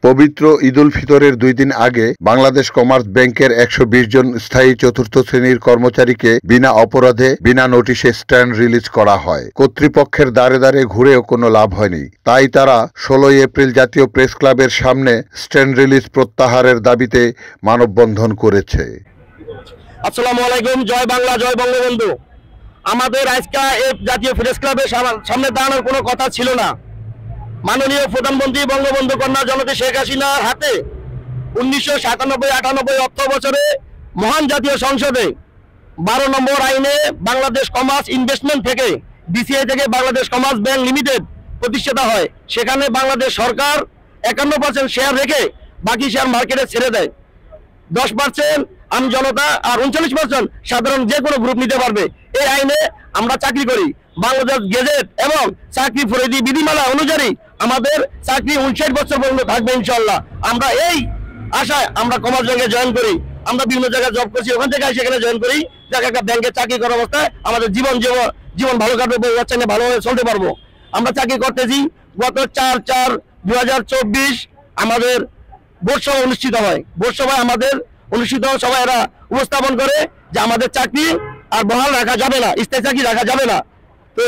পবিত্র ঈদ উল ফিতরের 2 দিন আগে বাংলাদেশ কমার্স ব্যাংকের 120 জন স্থায়ী চতুর্থ শ্রেণীর কর্মচারীকে বিনা অপরাধে বিনা নোটিশে স্ট্যান্ড রিলিজ করা হয়। কর্তৃপক্ষের দ্বারে দ্বারে ঘুরেও কোনো লাভ হয়নি। তাই তারা 16 এপ্রিল জাতীয় প্রেস ক্লাবের সামনে স্ট্যান্ড রিলিজ প্রত্যাহারের দাবিতে মানববন্ধন করেছে। আসসালামু আলাইকুম, জয় বাংলা, জয় বঙ্গবন্ধু। আমাদের আজকে এই জাতীয় প্রেস ক্লাবের সামনে দাঁড়ানোর কোনো কথা ছিল না। মাননীয় প্রধানমন্ত্রী বঙ্গবন্ধু কন্যা জননেত্রী শেখ হাসিনার হাতে 1997-98 অর্থ বছরে মহান জাতীয় সংসদে 12 নম্বর আইনে বাংলাদেশ কমার্স ইনভেস্টমেন্ট থেকে বিসিআই থেকে বাংলাদেশ কমার্স ব্যাংক লিমিটেড প্রতিষ্ঠিত হয়। সেখানে বাংলাদেশ সরকার 51% শেয়ার রেখে বাকি শেয়ার মার্কেটে ছেড়ে দেয়। 10% আম জনতা আর 39% সাধারণ যে কোনো গ্রুপ নিতে পারবে। এই আইনে আমরা চাকরি করি। বাংলাদেশ গেজেট এবং চাকরি পরিধি বিধিমালা অনুযায়ী আমাদের চাকরি 59 বছর পর্যন্ত থাকবে ইনশাআল্লাহ। আমরা এই আশায় আমরা কমার্স ব্যাংকে জয়েন করি। আমরা বিভিন্ন জায়গায় জব করছি, ওখান থেকে সেখানে জয়েন করি, যাকে একটা ব্যাংকে চাকরি করার অবস্থায় আমাদের জীবন ভালো কাটবে, বউ বাচ্চা নিয়ে ভালোভাবে চলতে পারবো। আমরা চাকরি করতেছি। গত 4/4/2024 আমাদের বোর্ড সভা অনুষ্ঠিত হয়। বোর্ড সভায় আমাদের অনুষ্ঠিত সভায় এরা উপস্থাপন করে যে আমাদের চাকরি আর বহাল রাখা যাবে না, স্থায়ী চাকরি রাখা যাবে না। তো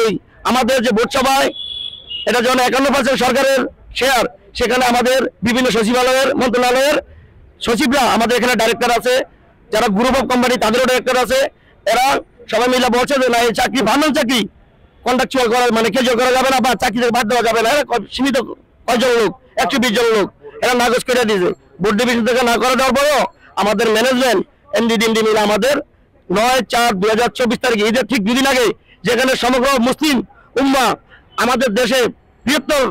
আমাদের যে বোর্ড সভায় এটা যখন 51% সরকারের শেয়ার, সেখানে আমাদের বিভিন্ন সচিবালয়ের মন্ত্রণালয়ের সচিবরা, আমাদের এখানে ডাইরেক্টর আছে, যারা গ্রুপ অফ কোম্পানি তাদেরও ডাইরেক্টর আছে, এরা সবাই মিলে বলছে যে না, এই চাকরি ভার্নাল চাকরি কন্ট্রাকচুয়াল করা মানে ক্যাজুয়াল করা যাবে না, বা চাকরি থেকে বাদ দেওয়া যাবে না। সীমিত কয়জন লোক, 120 জন লোক এরা নাকচ করে দিয়েছে। বোর্ড ডিভিশন থেকে না করে দেওয়ার পরেও আমাদের ম্যানেজমেন্ট এমডি মিলে আমাদের 9/4/2024 তারিখে ঈদের ঠিক 2 দিন আগে, যেখানে সমগ্র মুসলিম উম্মাহ আমাদের দেশে বৃহত্তর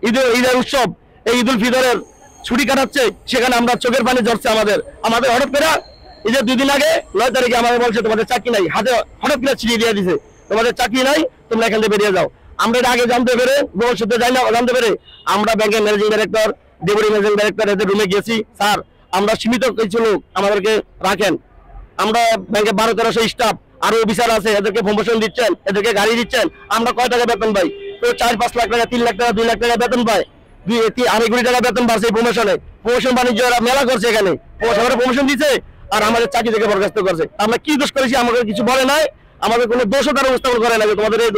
ঈদের উৎসব এই ঈদ উল ফিতরের ছুটি কাটাচ্ছে, সেখানে আমরা চোখের পানি ঝরছে। আমাদের হঠাৎ করে ঈদের 2 দিন আগে 9 তারিখে আমাদের বলছে তোমাদের চাকরি নাই, হাতে হঠাৎ করে ছিঁড়িয়ে দিয়ে দিছে, তোমাদের চাকরি নাই, তোমরা এখান থেকে বেরিয়ে যাও। আমরা এটা আগে জানতে পেরে, ভবিষ্যতে জানতে পেরে আমরা ব্যাংকের managing director, deputy managing director এদের রুমে গেছি। স্যার, আমরা সীমিত কিছু লোক আমাদেরকে রাখেন, আমরা ব্যাংকে 1200-1300 স্টাফ আরো অফিসার আছে, এদেরকে প্রমোশন দিচ্ছেন, এদেরকে গাড়ি দিচ্ছেন, আমরা কয় টাকা বেতন পাই? তো 4-5 লাখ টাকা, 3 লাখ টাকা, 2 লাখ টাকা বেতন পায়, 2.5 কোটি টাকা বেতন পাচ্ছে প্রমোশন বাণিজ্য এরা মেলা করছে, এখানে প্রমোশন দিচ্ছে আর আমাদের চাকরি থেকে বরখাস্ত করছে। আমরা কি দোষ করেছি? আমাদের কিছু বলে নাই, আমাদের কোনো দোষও তারা উপস্থাপন করে না যে তোমাদের এই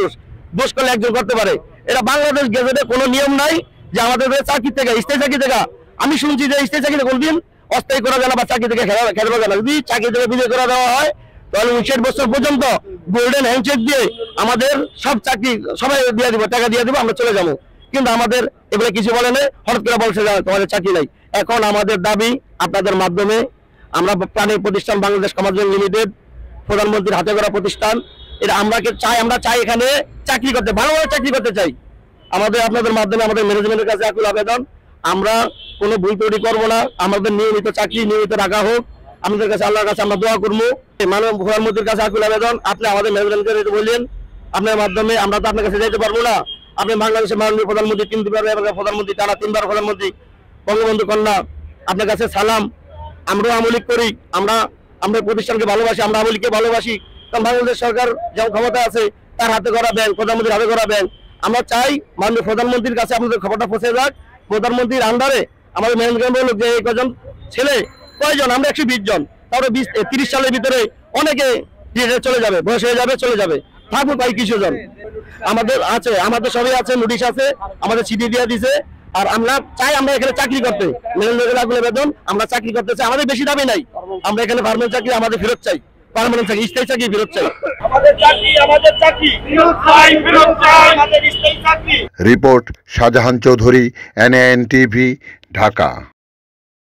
দোষ করলে একজন করতে পারে। এটা বাংলাদেশ গেজেটে কোনো নিয়ম নাই যে আমাদের চাকরি থেকে, স্থায়ী চাকরি থেকে, আমি শুনছি যে স্থায়ী চাকরি কোনদিন অস্থায়ী করা যায় না বা চাকরি থেকে খেলা যায় না। যদি চাকরি থেকে বিদায় করা দেওয়া হয় তাহলে 59 বছর পর্যন্ত গোল্ডেন হ্যান্ডশেক দিয়ে আমাদের সব চাকরি সবাই দিয়ে দিব, টাকা দিয়ে দিব, আমরা চলে যাবো। কিন্তু আমাদের এবারে কিছু বলে নেই, হঠাৎ করে বলছে তোমাদের চাকরি নাই। এখন আমাদের দাবি, আপনাদের মাধ্যমে আমরা প্রাণের প্রতিষ্ঠান বাংলাদেশ কমার্স ব্যাংক লিমিটেড, প্রধানমন্ত্রীর হাতে করা প্রতিষ্ঠান, এটা আমরা চাই এখানে চাকরি করতে, ভালোভাবে চাকরি করতে চাই। আপনাদের মাধ্যমে আমাদের ম্যানেজমেন্টের কাছে আকুল আবেদন, আমরা কোনো ভুল ত্রুটি করবো না, আমাদের নিয়মিত চাকরি নিয়মিত রাখা হোক। আমাদের কাছে আল্লাহর কাছে আমরা দোয়া করবো। মাননীয় প্রধানমন্ত্রীর কাছে আকুল আবেদন, আপনি আমাদের ম্যানেজমেন্টকে বললেন, আপনার মাধ্যমে আমরা তো আপনার কাছে যেতে পারবো না। আপনি বাংলাদেশের মাননীয় প্রধানমন্ত্রী 3 প্রধানমন্ত্রী, টানা 3 বার প্রধানমন্ত্রী বঙ্গবন্ধু কন্যা, আপনার কাছে সালাম। আমরাও আমলিক করি, আমরা প্রতিষ্ঠানকে ভালোবাসি, আমরা আমলিককে ভালোবাসি। কারণ বাংলাদেশ সরকার যেমন ক্ষমতা আছে, তার হাতে করা ব্যাংক, প্রধানমন্ত্রীর হাতে করা ব্যাংক। আমরা চাই মাননীয় প্রধানমন্ত্রীর কাছে আপনাদের খবরটা পৌঁছে যাক। প্রধানমন্ত্রীর আন্ডারে আমাদের ম্যানেজমেন্ট বলল যে এই কজন ছেলে, কয়জন? আমরা 120 জন। তারপরে 20-30 সালের ভিতরে অনেকে চলে যাবে, বয়স হয়ে যাবে, চলে যাবে, থাকবো তাই কিছু জন আমাদের আছে, আমাদের সবই আছে, নোটিশ আছে, আমাদের চিঠি দিয়ে দিছে। আর আমরা চাই আমরা এখানে চাকরি করতে, ম্যানেজমেন্টের বেতন আমরা চাকরি করতে চাই। আমাদের বেশি দাবি নাই, আমরা এখানে পার্মানেন্ট চাকরি আমাদের ফেরত চাই, পার্মানেন্ট চাকরি, স্থায়ী চাকরি ফেরত চাই। Report Shahjahan Chowdhury, NAN TV, Dhaka.